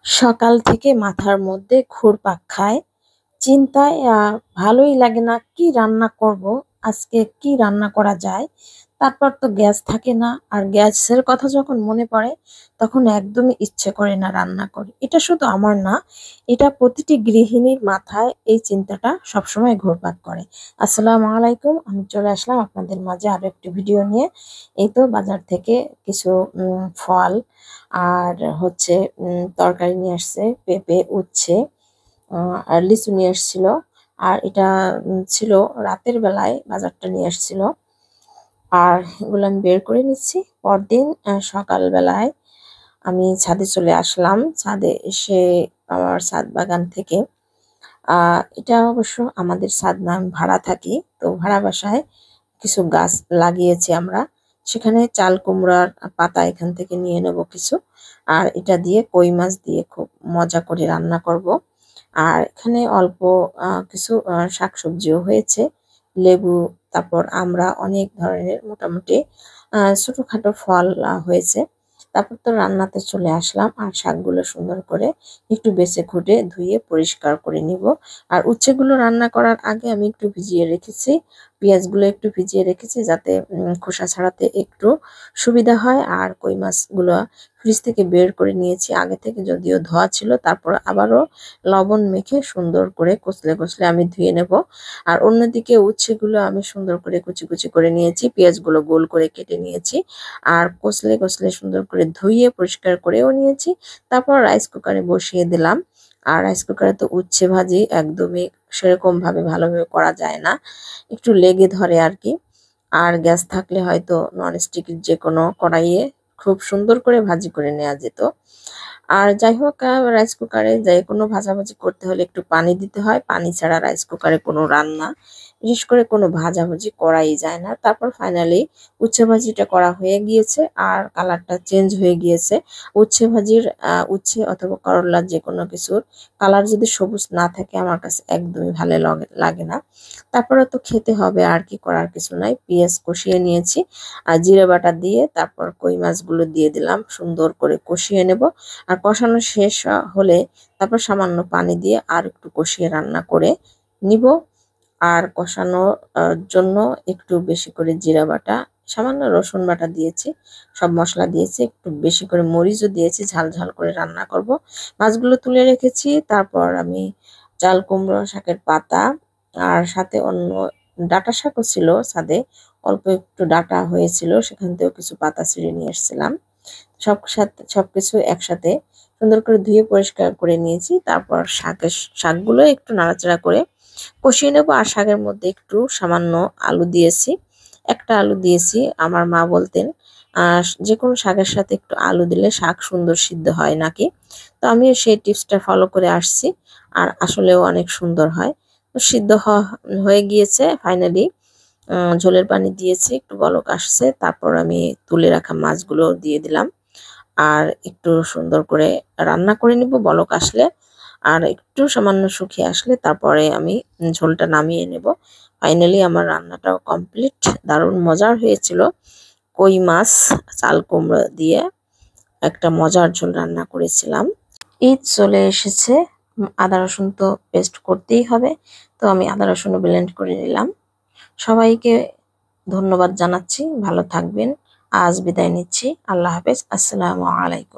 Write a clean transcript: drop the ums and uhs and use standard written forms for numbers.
সকাল থেকে মাথার মধ্যে ঘুরপাক খায়। চিন্তায় ভালোই লাগে না, কি রান্না করব, আজকে কি রান্না করা যায়। তারপর তো গ্যাস থাকে না, আর গ্যাসের কথা যখন মনে পড়ে তখন একদমই ইচ্ছে করে না রান্না করি। এটা শুধু আমার না, এটা প্রতিটি গৃহিণীর মাথায় এই চিন্তাটা সবসময় ঘুরপাক করে। আসসালামু আলাইকুম, আমি চলে আসলাম আপনাদের মাঝে আরো একটি ভিডিও নিয়ে। এই তো বাজার থেকে কিছু ফল আর হচ্ছে তরকারি নিয়ে আসছে, পেঁপে, উচ্ছে আর লিচু নিয়ে এসেছিল। আর এটা ছিল রাতের বেলায় বাজারটা নিয়ে এসেছিল। আর এগুলো আমি বের করে নিচ্ছি। পরদিন সকাল বেলায় আমি ছাদে চলে আসলাম। ছাদে এসে আমার ছাদ বাগান থেকে এটা অবশ্য আমাদের ছাদ না, আমি ভাড়া থাকি, তো ভাড়া বাসায় কিছু গাছ লাগিয়েছি আমরা। সেখানে চাল কুমড়ার পাতা এখান থেকে নিয়ে নেব কিছু। আর এটা দিয়ে কই মাছ দিয়ে খুব মজা করে রান্না করব। আর এখানে অল্প কিছু শাকসবজিও হয়েছে, লেবু, তারপর আমরা অনেক ধরনের মোটামুটি ছোটখাটো ফল হয়েছে। তারপর তো রান্নাতে চলে আসলাম, আর শাকগুলো সুন্দর করে একটু বেছে খুঁটে ধুয়ে পরিষ্কার করে নিব। আর উচ্ছেগুলো রান্না করার আগে আমি একটু ভিজিয়ে রেখেছি, পেঁয়াজগুলো একটু ভিজিয়ে রেখেছি যাতে খোসা ছাড়াতে একটু সুবিধা হয়। আর কই মাছগুলো ফ্রিজ থেকে বের করে নিয়েছি আগে থেকে, যদিও ধোয়া ছিল, তারপর আবারও লবণ মেখে সুন্দর করে কচলে কচলে আমি ধুয়ে নেব। আর অন্যদিকে উচ্ছেগুলো আমি সুন্দর করে কুচি কুচি করে নিয়েছি, পেঁয়াজগুলো গোল করে কেটে নিয়েছি, আর কচলে কচলে সুন্দর করে ধুয়ে পরিষ্কার করেও নিয়েছি। তারপর রাইস কুকারে বসিয়ে দিলাম। আর রাইস কুকারে তো উচ্ছে ভাজি একদমই সেরকম ভাবে ভালোভাবে করা যায় না, একটু লেগে ধরে আর কি। আর গ্যাস থাকলে হয়তো ননস্টিকের যে কোনো কড়াইয়ে খুব সুন্দর করে ভাজি করে নেওয়া যেত। আর যাই হোক, রাইস কুকারে যে কোনো ভাজাভাজি করতে হলে একটু পানি দিতে হয়। পানি ছাড়া রাইস কুকারে কোনো রান্না, বিশেষ করে কোনো ভাজাভাজি করাই যায় না। তারপর ফাইনালি উচ্ছে ভাজিটা করা হয়ে গিয়েছে, আর কালারটা চেঞ্জ হয়ে গিয়েছে। উচ্ছে ভাজির উচ্ছে অথবা করলা যে কোনো কিছুর কালার যদি সবুজ না থাকে আমার কাছে একদমই ভালো লাগে না। তারপরে তো খেতে হবে, আর কি করার কিছু নাই। পেঁয়াজ কষিয়ে নিয়েছি, আর জিরে বাটা দিয়ে তারপর কই মাছগুলো দিয়ে দিলাম, সুন্দর করে কষিয়ে নেব। আর কষানো শেষ হলে তারপর সামান্য পানি দিয়ে আর একটু কষিয়ে রান্না করে নিব। আর কষানোর জন্য একটু বেশি করে জিরা বাটা, সামান্য রসুন বাটা দিয়েছি, সব মশলা দিয়েছি, একটু বেশি করে মরিচও দিয়েছি, ঝাল ঝাল করে রান্না করব। মাছগুলো তুলে রেখেছি। তারপর আমি চাল কুমড়ো শাকের পাতা, আর সাথে অন্য ডাঁটা শাকও ছিল ছাদে, অল্প একটু ডাঁটা হয়েছিল, সেখান থেকেও কিছু পাতা ছিঁড়ে নিয়ে এসেছিলাম। সবকিছু একসাথে সুন্দর করে ধুয়ে পরিষ্কার করে নিয়েছি। তারপর শাকগুলো একটু নাড়াচাড়া করে কষিয়ে নেবো। আর শাকের মধ্যে একটু সামান্য আলু দিয়েছি, একটা আলু দিয়েছি। আমার মা বলতেন যে কোনো শাকের সাথে একটু আলু দিলে শাক সুন্দর সিদ্ধ হয় নাকি। তো আমিও সেই টিপসটা ফলো করে আসছি, আর আসলেও অনেক সুন্দর হয়। তো সিদ্ধ হয়ে গিয়েছে ফাইনালি। ঝোলের পানি দিয়েছি, একটু বলক আসছে, তারপর আমি তুলে রাখা মাছগুলো দিয়ে দিলাম। আর একটু সুন্দর করে রান্না করে নিব বলক আসলে। আর একটু সামান্য শুকিয়ে আসলে তারপরে আমি ঝোলটা নামিয়ে নেব। ফাইনালি আমার রান্নাটাও কমপ্লিট। দারুণ মজার হয়েছিল। কই মাছ চাল কুমড়ো দিয়ে একটা মজার ঝোল রান্না করেছিলাম। ঈদ চলে এসেছে, আদা রসুন তো পেস্ট করতেই হবে, তো আমি আদা রসুন ব্লেন্ড করে নিলাম। সবাইকে ধন্যবাদ জানাচ্ছি, ভালো থাকবেন। আজ বিদায় নিচ্ছি, আল্লাহ হাফেজ, আসসালামু আলাইকুম।